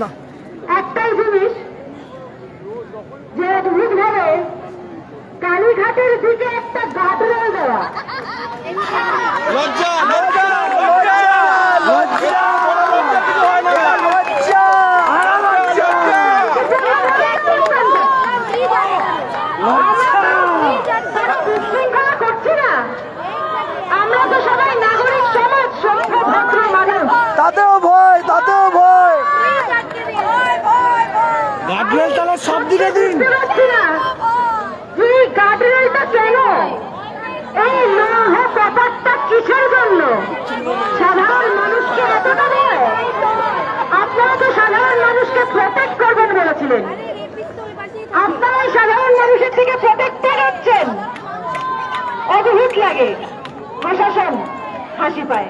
না, একটাই জিনিস যে অদ্ভুত ভাবে কালীঘাটের দিকে একটা গার্ডরেল দেওয়া। লজ্জা লজ্জা লজ্জা লজ্জা বিশৃঙ্খলা করছি না, আমরা তো সবাই নাগরিক সমাজ, সভ্য ভদ্র মানুষ। তাতেও ভয়, তাতেও ভয়। গার্ডরেল তাহলে সব দিকে দিন। এই গার্ডরেলটা কেন, এই লৌহ ব্যাপারটা কিসের জন্য? সাধারণ মানুষকে এতটা ভয়? আপনারা তো সাধারণ মানুষকে প্রোটেক্ট করবেন বলেছিলেন, আপনারাই সাধারণ মানুষের থেকে প্রোটেক্টেড হচ্ছেন। অদ্ভুত লাগে, প্রশাসন হাসি পায়।